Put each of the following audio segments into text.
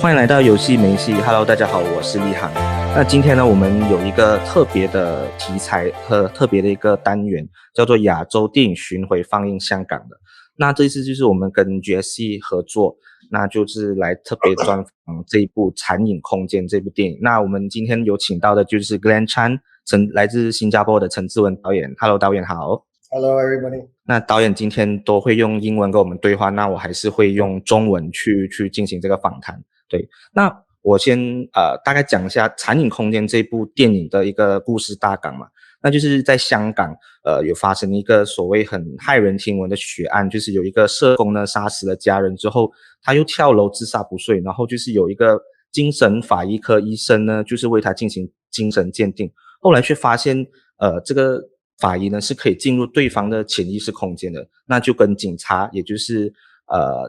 欢迎来到游戏没戏 Hello 大家好，我是立航。那今天呢，我们有一个特别的题材和特别的一个单元，叫做亚洲电影巡回放映香港的。那这一次就是我们跟 Gsc 合作，那就是来特别专访这一部《残影空间》这部电影。那我们今天有请到的就是 Glenn Chan， 来自新加坡的陈志文导演。Hello 导演好。Hello everybody。那导演今天都会用英文跟我们对话，那我还是会用中文去进行这个访谈。对，那我先大概讲一下《残影空间》这部电影的一个故事大纲嘛。那就是在香港有发生一个所谓很骇人听闻的血案，就是有一个社工呢杀死了家人之后，他又跳楼自杀不遂，然后就是有一个精神法医科医生呢就是为他进行精神鉴定，后来却发现这个法医呢是可以进入对方的潜意识空间的，那就跟警察也就是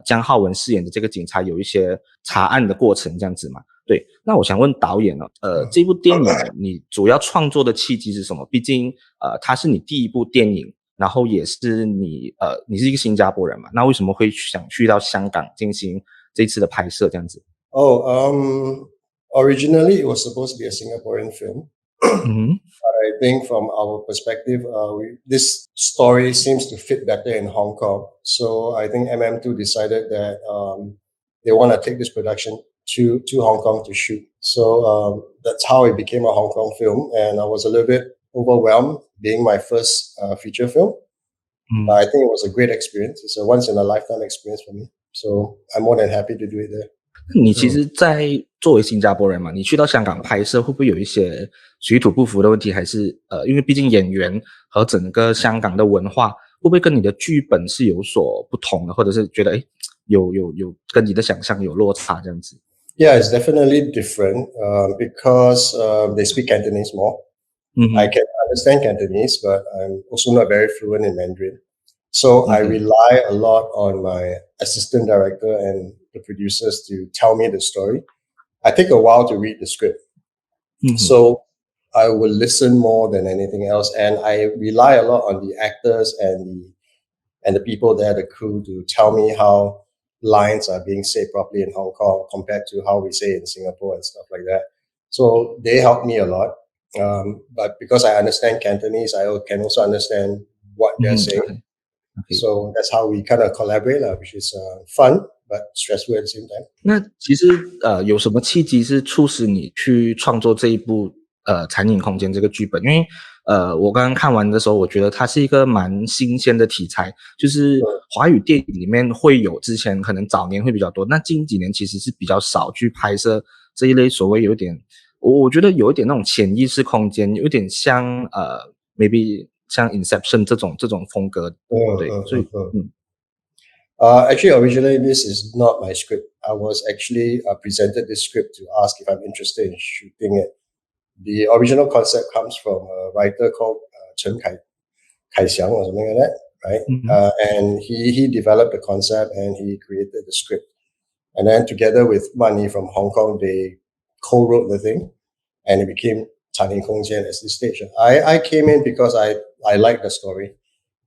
江浩文饰演的这个警察有一些查案的过程这样子嘛。对，那我想问导演这部电影你主要创作的契机是什么？毕竟它是你第一部电影，然后也是你是一个新加坡人嘛，那为什么会想去到香港进行这次的拍摄这样子？Originally it was supposed to be a Singaporean film. I think from our perspective, this story seems to fit better in Hong Kong. So I think MM2 decided that they want to take this production to Hong Kong to shoot. So that's how it became a Hong Kong film. And I was a little bit overwhelmed being my first feature film. But I think it was a great experience. It's a once-in-a-lifetime experience for me. So I'm more than happy to do it there. 你其实在作为新加坡人嘛，你去到香港拍摄会不会有一些水土不服的问题？还是因为毕竟演员和整个香港的文化会不会跟你的剧本是有所不同的，或者是觉得有跟你的想象有落差这样子？ Yeah, it's definitely different because they speak Cantonese more. I can understand Cantonese, but I'm also not very fluent in Mandarin. So I rely a lot on my assistant director and the producers to tell me the story. I take a while to read the script. So I will listen more than anything else. And I rely a lot on the actors and the people there, the crew, to tell me how lines are being said properly in Hong Kong compared to how we say in Singapore and stuff like that. So they help me a lot. But because I understand Cantonese, I can also understand what they're saying. So that's how we kind of collaborate, which is fun but stressful at the same time. 那其实有什么契机是促使你去创作这一部残影空间这个剧本？因为我刚刚看完的时候，我觉得它是一个蛮新鲜的题材，就是华语电影里面会有，之前可能早年会比较多，那近几年其实是比较少去拍摄这一类所谓有点，我觉得有一点那种潜意识空间，有点像maybe 像 Inception 这种风格。对，所以actually, originally this is not my script. I was actually presented this script to ask if I'm interested in shooting it. The original concept comes from a writer called Chen Kai-xiang or something like that, right? And he developed the concept and he created the script. And then together with Mani from Hong Kong, they co-wrote the thing, and it became 残影空间 as the stage. I came in because I like the story,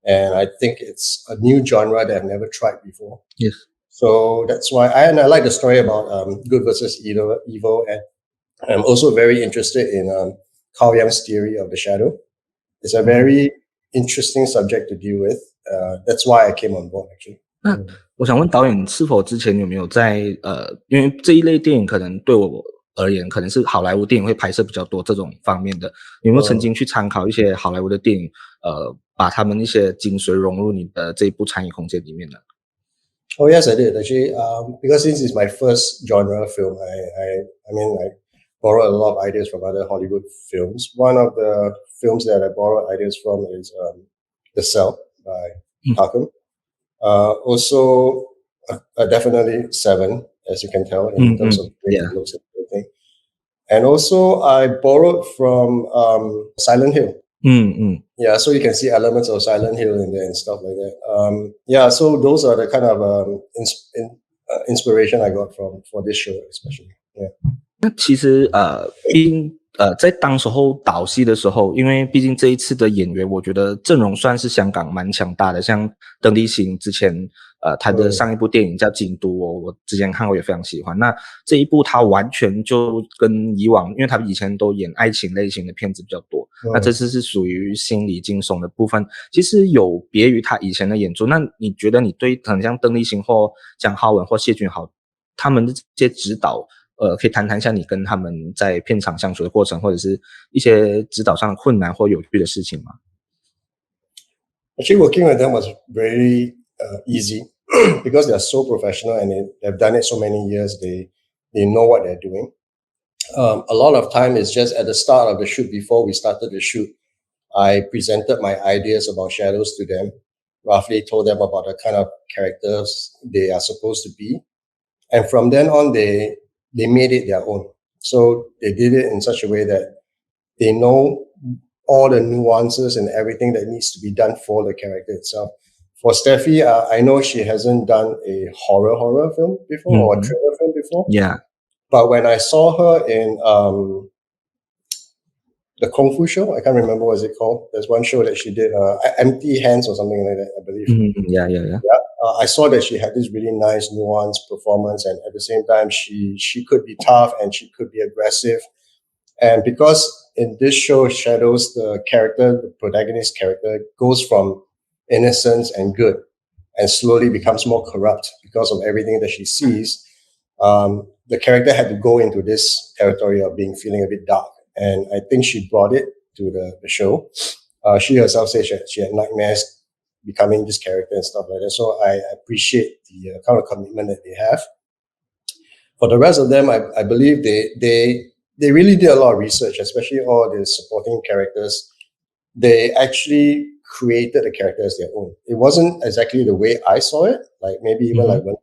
and I think it's a new genre that I've never tried before. Yes. So that's why I like the story about good versus evil, and I'm also very interested in Carl Jung's theory of the shadow. It's a very interesting subject to deal with. That's why I came on board actually. 那我想问导演，是否之前有没有在因为这一类电影可能对我而言可能是好莱坞电影会拍摄比较多这种方面的，有没有曾经去参考一些好莱坞的电影把他们一些精髓融入你的这一部残影空间里面呢？ Oh yes, I did actually. Because since it's my first genre film, I mean I borrowed a lot of ideas from other Hollywood films. One of the films that I borrowed ideas from is The Cell by Arkham. Also definitely Seven, as you can tell in terms of looks and everything. And also I borrowed from Silent Hill. Yeah, so you can see elements of Silent Hill in there and stuff like that. Yeah, so those are the kind of inspiration I got for this show especially. Yeah. 那其实毕竟在当时候导戏的时候，因为毕竟这一次的演员我觉得阵容算是香港蛮强大的，像邓丽欣之前他的上一部电影叫《京都》我之前看过也非常喜欢。那这一部他完全就跟以往，因为他以前都演爱情类型的片子比较多，那这次是属于心理惊悚的部分，其实有别于他以前的演出。那你觉得你对很像邓丽欣或蒋浩文或谢君豪他们的这些指导可以谈谈一下你跟他们在片场相处的过程，或者是一些指导上的困难或有趣的事情吗？ Actually, working with them was very easy because they are so professional and they've done it so many years. They know what they're doing. A lot of time is just at the start of the shoot. Before we started the shoot, I presented my ideas about shadows to them, roughly told them about the kind of characters they are supposed to be, and from then on they made it their own. So they did it in such a way that they know all the nuances and everything that needs to be done for the character itself. For Steffi, I know she hasn't done a horror film before or a thriller film before. Yeah. But when I saw her in the Kung Fu show, I can't remember what it called. There's one show that she did, Empty Hands or something like that, I believe. Yeah. I saw that she had this really nice nuanced performance, and at the same time, she could be tough and she could be aggressive. And because in this show, Shadows, the protagonist character, goes from innocence and good and slowly becomes more corrupt because of everything that she sees, the character had to go into this territory of feeling a bit dark. And I think she brought it to the show. She herself said she had nightmares becoming this character and stuff like that. So I appreciate the kind of commitment that they have. For the rest of them, I believe they really did a lot of research, especially all the supporting characters. They actually created the character as their own. It wasn't exactly the way I saw it, like maybe even like when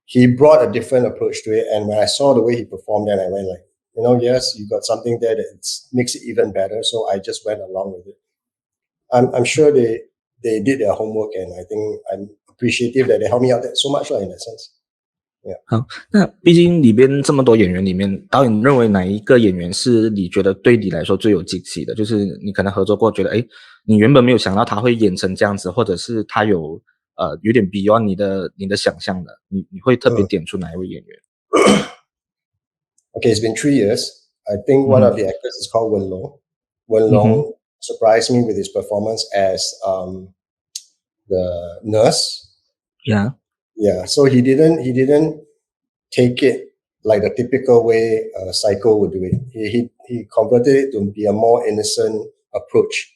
he brought a different approach to it. And when I saw the way he performed, then I went like, yes, you got something there that makes it even better. So I just went along with it. I'm sure they did their homework, and I think I'm appreciative that they helped me out so much in that sense.好，那毕竟里边这么多演员里面，导演认为哪一个演员是你觉得对你来说最有惊喜的？就是你可能合作过，觉得你原本没有想到他会演成这样子，或者是他有点 beyond 你的想象的，你会特别点出哪一位演员？Okay, it's been 3 years. I think one of the actors is called Wen Long. Wen Long surprised me with his performance as the nurse. Yeah, so he didn't take it like the typical way a psycho would do it. He converted it to be a more innocent approach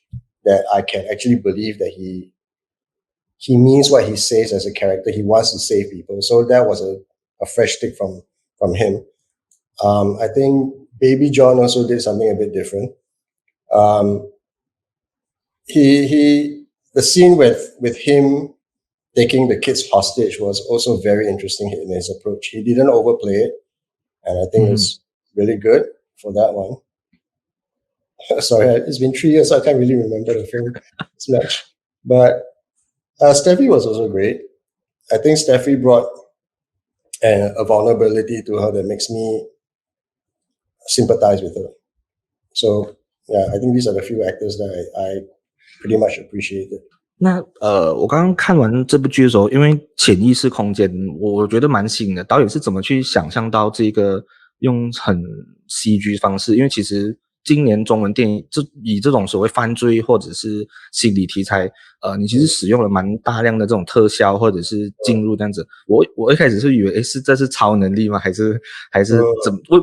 that I can actually believe that he means what he says as a character. He wants to save people. So that was a fresh take from him. I think Baby John also did something a bit different. The scene with him taking the kids hostage was also very interesting in his approach. He didn't overplay it, and I think it's really good for that one. Sorry, it's been 3 years, so I can't really remember the film as much. But Steffi was also great. I think Steffi brought a vulnerability to her that makes me sympathize with her. So yeah, I think these are the few actors that I pretty much appreciated. 那我刚刚看完这部剧的时候，因为潜意识空间我觉得蛮新的，导演是怎么去想象到这个用很 CG 方式？因为其实今年中文电影以这种所谓犯罪或者是心理题材，你其实使用了蛮大量的这种特效或者是进入这样子。我一开始是以为这是超能力吗？还是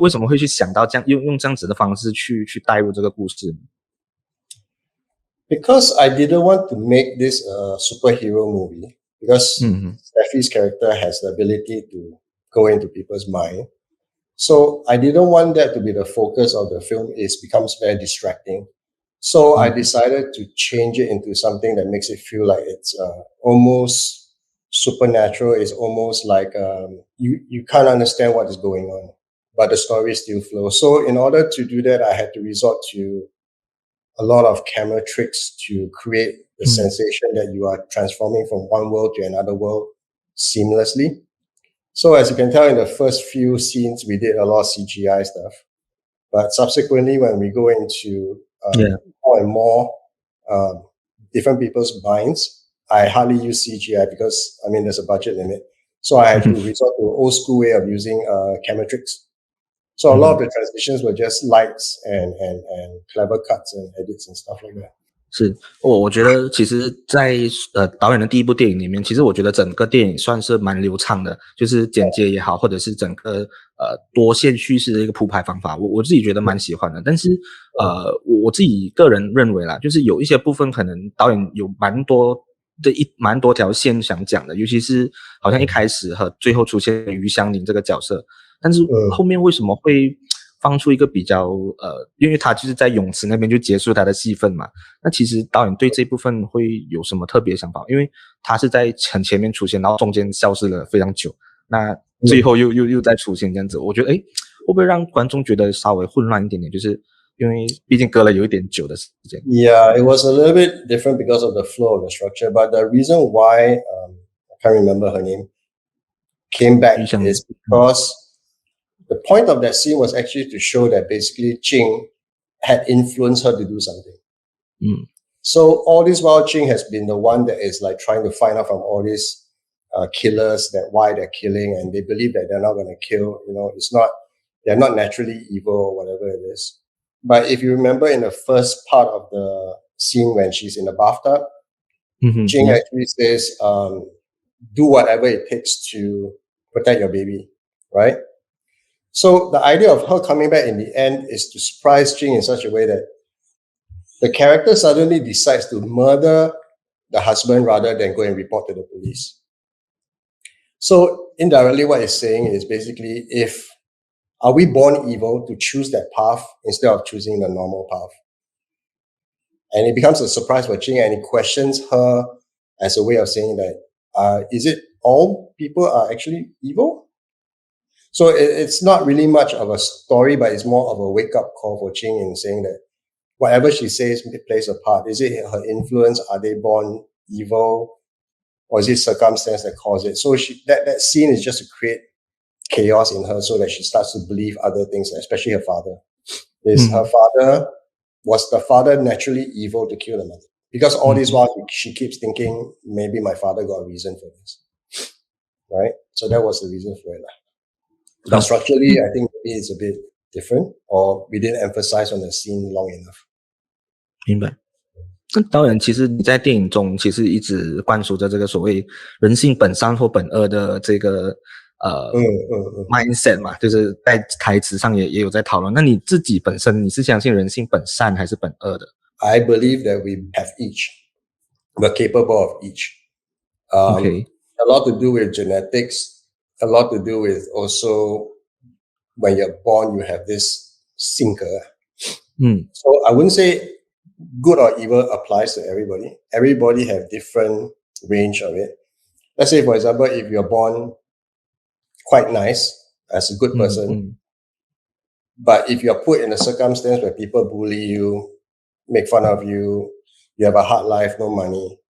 为什么会去想到这样用这样子的方式去带入这个故事？ Because I didn't want to make this a superhero movie, because Steffi's character has the ability to go into people's mind. So I didn't want that to be the focus of the film. It becomes very distracting. So I decided to change it into something that makes it feel like it's almost supernatural. It's almost like you can't understand what is going on, but the story still flows. So in order to do that, I had to resort to a lot of camera tricks to create the sensation that you are transforming from one world to another world seamlessly. So as you can tell, in the first few scenes, we did a lot of CGI stuff. But subsequently, when we go into more and more different people's minds, I hardly use CGI because, I mean, there's a budget limit. So I had to resort to an old school way of using camera tricks. So a lot of the transitions were just lights and clever cuts and edits and stuff like that. 是，我觉得其实在导演的第一部电影里面，其实我觉得整个电影算是蛮流畅的，就是剪接也好，或者是整个多线叙事的一个铺排方法，我自己觉得蛮喜欢的。但是我自己个人认为啦，就是有一些部分可能导演有蛮多条线想讲的，尤其是好像一开始和最后出现于香凝这个角色，但是后面为什么会放出一个比较因为他就是在泳池那边就结束他的戏份嘛，那其实导演对这部分会有什么特别想法？因为他是在很前面出现，然后中间消失了非常久，那最后又再出现这样子，我觉得会不会让观众觉得稍微混乱一点点，就是因为毕竟隔了有一点久的时间。Yeah, it was a little bit different because of the flow of the structure, but the reason why I can't remember her name came back is because the point of that scene was actually to show that basically Jing had influenced her to do something. So all this while, Jing has been the one that is like trying to find out from all these killers that why they're killing, and they believe that they're not going to kill. You know, they're not naturally evil or whatever it is. But if you remember in the first part of the scene when she's in the bathtub, Jing actually says, do whatever it takes to protect your baby, right? So the idea of her coming back in the end is to surprise Jing in such a way that the character suddenly decides to murder the husband rather than go and report to the police. So indirectly what it's saying is basically, are we born evil to choose that path instead of choosing the normal path? And it becomes a surprise for Jing, and it questions her as a way of saying that, is it all people are actually evil? So it's not really much of a story, but it's more of a wake-up call for Jing in saying that whatever she says plays a part. Is it her influence? Are they born evil? Or is it circumstance that caused it? So that scene is just to create chaos in her so that she starts to believe other things, especially her father. Was the father naturally evil to kill the mother? Because all this while she keeps thinking, maybe my father got a reason for this. Right? So that was the reason for it. But structurally, I think maybe it's a bit different, or we didn't emphasize on the scene long enough. 明白。那导演其实你在电影中其实一直灌输着这个所谓人性本善或本恶的这个mindset 嘛，就是在台词上也有在讨论。那你自己本身你是相信人性本善还是本恶的？ I believe that we have each. We're capable of each. Okay. A lot to do with genetics. A lot to do with also when you're born, you have this sinker. So I wouldn't say good or evil applies to everybody. Everybody have different range of it. Let's say, for example, if you're born quite nice as a good person, but if you're put in a circumstance where people bully you, make fun of you, you have a hard life, no money,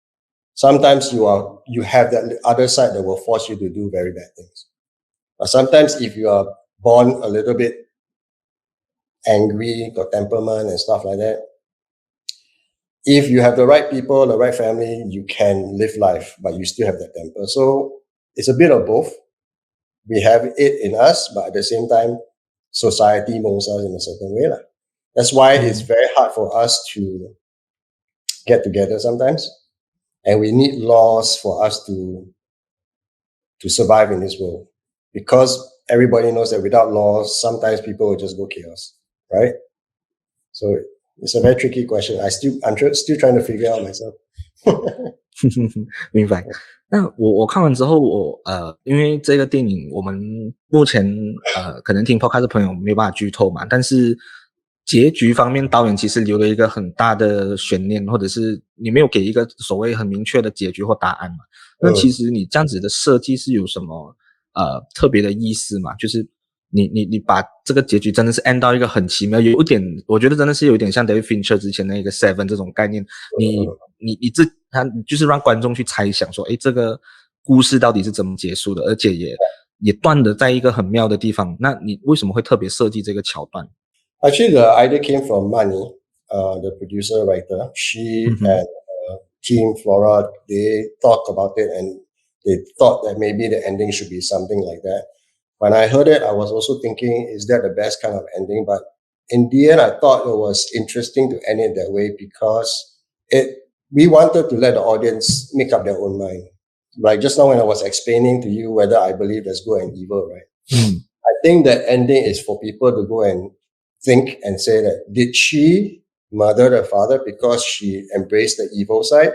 sometimes you have that other side that will force you to do very bad things. But sometimes if you are born a little bit angry, got temperament and stuff like that, if you have the right people, the right family, you can live life, but you still have that temper. So it's a bit of both. We have it in us, but at the same time, society molds us in a certain way. That's why it's very hard for us to get together sometimes. And we need laws for us to survive in this world. Because everybody knows that without laws, sometimes people will just go chaos, right? So it's a very tricky question. I'm still trying to figure out myself. 明白。那我看完之后，因为这个电影我们目前可能听 podcast 的朋友没有办法剧透嘛，但是结局方面导演其实留了一个很大的悬念，或者是你没有给一个所谓很明确的结局或答案嘛。那其实你这样子的设计是有什么特别的意思嘛？就是你把这个结局真的是 end 到一个很奇妙，有一点我觉得真的是有点像 David Fincher 之前那个 Seven 这种概念，你就是让观众去猜想说这个故事到底是怎么结束的，而且也断的在一个很妙的地方。那你为什么会特别设计这个桥段？ Actually, the idea came from Mani, the producer writer. She and team, Flora, they talk about it and they thought that maybe the ending should be something like that. When I heard it, I was also thinking, is that the best kind of ending? But in the end, I thought it was interesting to end it that way because we wanted to let the audience make up their own mind. Like just now when I was explaining to you whether I believe there's good and evil, right? I think the ending is for people to go and think and say that, did she murder the father because she embraced the evil side?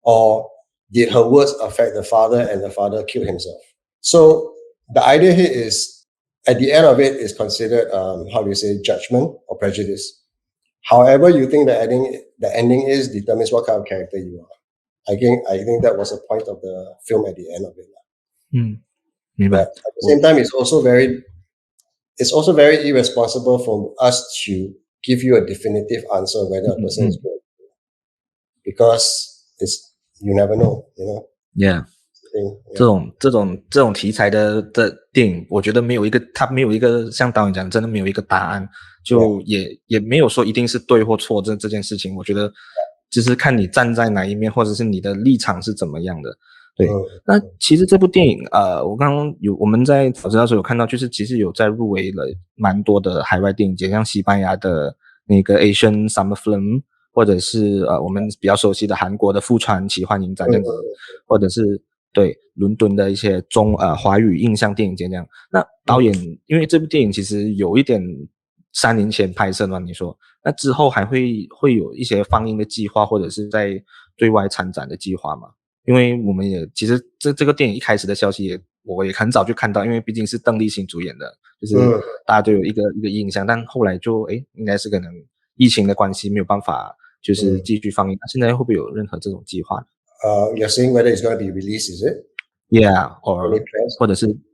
Or did her words affect the father and the father killed himself? So the idea here is, at the end of it, is considered, judgment or prejudice. However you think the ending is determines what kind of character you are. I think that was the point of the film at the end of it. But at the same time, it's also very irresponsible for us to give you a definitive answer whether a person is good, because you never know, you know. Yeah. 这种题材的电影，我觉得它没有一个像导演讲，真的没有一个答案，就也没有说一定是对或错这件事情。我觉得就是看你站在哪一面，或者是你的立场是怎么样的。对，那其实这部电影我们在早知道的时候有看到，就是其实有在入围了蛮多的海外电影节，像西班牙的那个 Asian Summer Film， 或者是我们比较熟悉的韩国的富川奇幻影展这样子，或者是对伦敦的一些华语印象电影节这样。那导演因为这部电影其实有一点3年前拍摄嘛，你说那之后还会有一些放映的计划，或者是在对外参展的计划吗？因为我们也其实这个电影一开始的消息我也很早就看到，因为毕竟是邓丽欣主演的，就是大家都有一个印象，但后来就应该是可能疫情的关系没有办法就是继续放映。那现在会不会有任何这种计划呢？You're saying whether it's going to be released, is it? Yeah,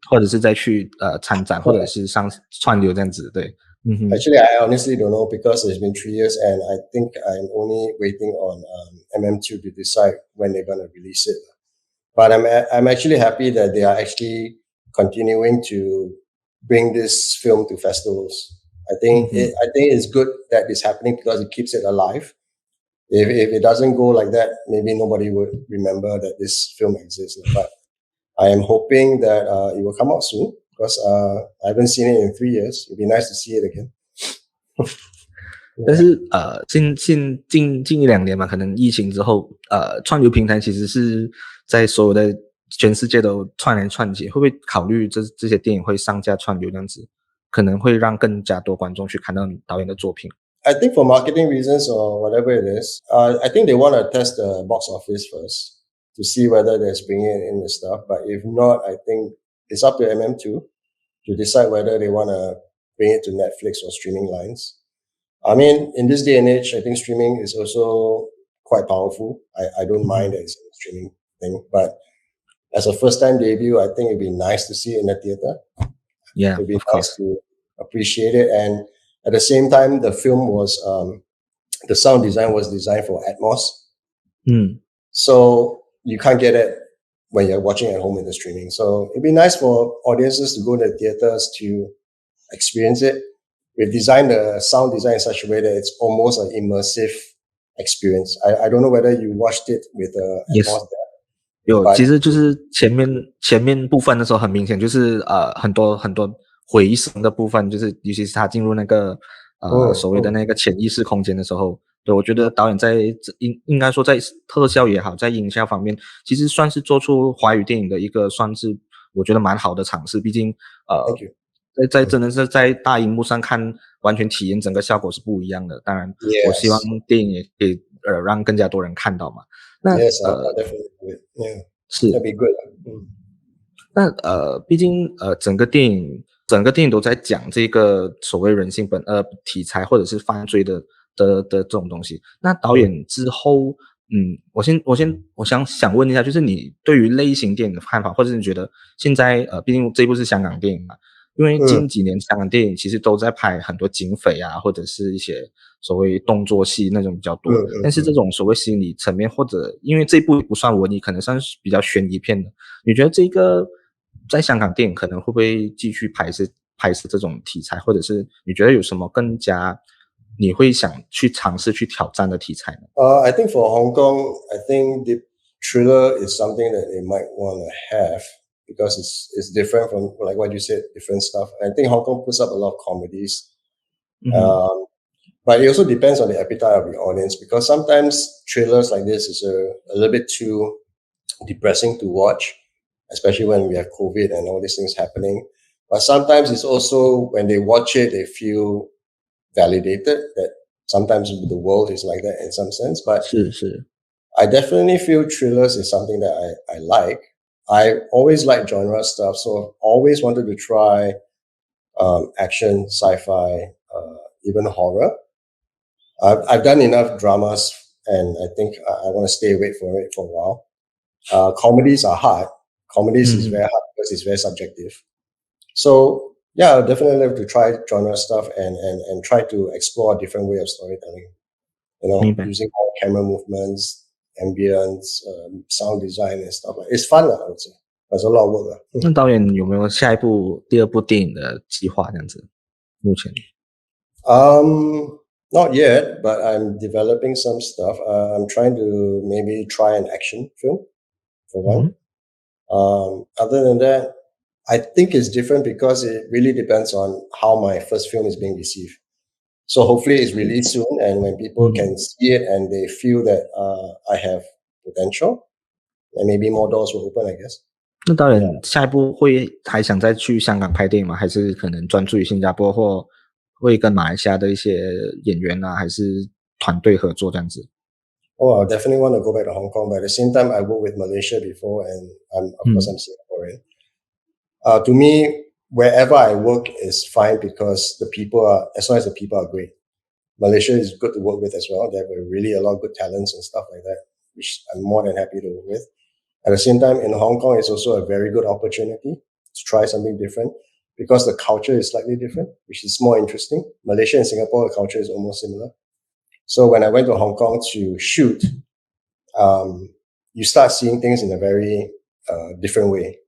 或者是再去参展，或者是上串流这样子，对。Actually, I honestly don't know because it's been 3 years and I think I'm only waiting on MM2 to decide when they're going to release it. But I'm actually happy that they are actually continuing to bring this film to festivals. I think it's good that it's happening because it keeps it alive. If it doesn't go like that, maybe nobody would remember that this film exists. But I am hoping that it will come out soon. Because I haven't seen it in 3 years. It'd be nice to see it again. 但是近1-2年嘛，可能疫情之后，串流平台其实是在所有的全世界都串来串去，会不会考虑这些电影会上架串流这样子，可能会让更加多观众去看到导演的作品？I think for marketing reasons or whatever it is, I think they want to test the box office first to see whether they're bringing in the stuff. But if not, I think it's up to MM2 to decide whether they want to bring it to Netflix or streaming lines. I mean, in this day and age, I think streaming is also quite powerful. I don't mind that it's a streaming thing, but as a first-time debut, I think it'd be nice to see it in the theater. Yeah, it'd be nice to appreciate it. And at the same time, the film was, the sound design was designed for Atmos. So you can't get it when you're watching at home in the streaming. So it'd be nice for audiences to go to the theaters to experience it. We've designed the sound design in such a way that it's almost an immersive experience. I don't know whether you watched it with Atmos. 有，其实就是前面部分的时候很明显就是很多回声的部分，就是尤其是他进入那个所谓的那个潜意识空间的时候，对，我觉得导演在应该说在特效也好，在音效方面，其实算是做出华语电影的一个算是我觉得蛮好的尝试。毕竟真的是在大荧幕上看，完全体验整个效果是不一样的。当然，我希望电影也可以让更加多人看到嘛。那definitely 是 that'd be good. 那毕竟整个电影都在讲这个所谓人性本恶题材或者是犯罪的这种东西。那导演之后，我想问一下，就是你对于类型电影的看法，或者是你觉得现在毕竟这部是香港电影嘛，因为近几年香港电影其实都在拍很多警匪啊，或者是一些所谓动作戏那种比较多，但是这种所谓心理层面，或者因为这部不算文艺，可能算是比较悬疑片的，你觉得这个在香港电影可能会不会继续拍摄这种题材，或者是你觉得有什么更加你会想去尝试去挑战的题材呢？ I think for Hong Kong, I think the thriller is something that they might want to have because it's different from, like what you said, different stuff. I think Hong Kong puts up a lot of comedies. But it also depends on the appetite of the audience, because sometimes trailers like this is a little bit too depressing to watch, especially when we have COVID and all these things happening. But sometimes it's also, when they watch it, they feel validated that sometimes the world is like that in some sense. But I definitely feel thrillers is something that I like. I always like genre stuff, so I've always wanted to try action, sci-fi, even horror. I've done enough dramas, and I think I want to stay away from it for a while. Comedies are hard. Comedies is very hard because it's very subjective. So yeah, I definitely love to try genre stuff and try to explore a different way of storytelling. Using all camera movements, ambience, sound design and stuff. It's fun, I would say. There's a lot of work. 那导演有没有下一部第二部电影的计划这样子？目前not yet, but I'm developing some stuff. I'm trying to maybe try an action film for one. Other than that, I think it's different because it really depends on how my first film is being received. So hopefully it's released soon, and when people can see it and they feel that I have potential, then maybe more doors will open, I guess. 那导演下一步会还想再去香港拍电影吗？还是可能专注于新加坡，或会跟马来西亚的一些演员啊，还是团队合作这样子？ Oh, I definitely want to go back to Hong Kong, but at the same time, I worked with Malaysia before, and of course I'm Singaporean. To me, wherever I work is fine because the people are, as long as the people are great. Malaysia is good to work with as well. They have really a lot of good talents and stuff like that, which I'm more than happy to work with. At the same time, in Hong Kong, it's also a very good opportunity to try something different because the culture is slightly different, which is more interesting. Malaysia and Singapore, the culture is almost similar. So when I went to Hong Kong to shoot, you start seeing things in a very different way.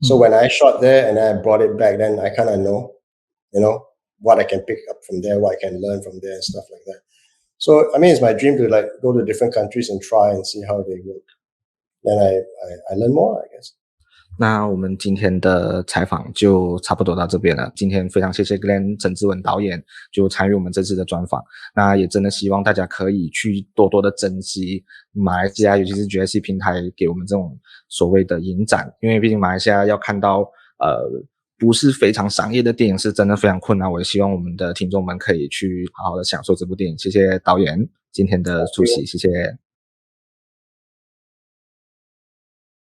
So when I shot there and I brought it back, then I kind of know, what I can pick up from there, what I can learn from there and stuff like that. So, I mean, it's my dream to go to different countries and try and see how they work. Then I learn more, I guess. 那我们今天的采访就差不多到这边了。今天非常谢谢 Glenn 陈志文导演就参与我们这次的专访。那也真的希望大家可以去多多的珍惜马来西亚，尤其是 Gsc 平台给我们这种所谓的影展，因为毕竟马来西亚要看到不是非常商业的电影是真的非常困难。我也希望我们的听众们可以去好好的享受这部电影。谢谢导演今天的出席，谢谢。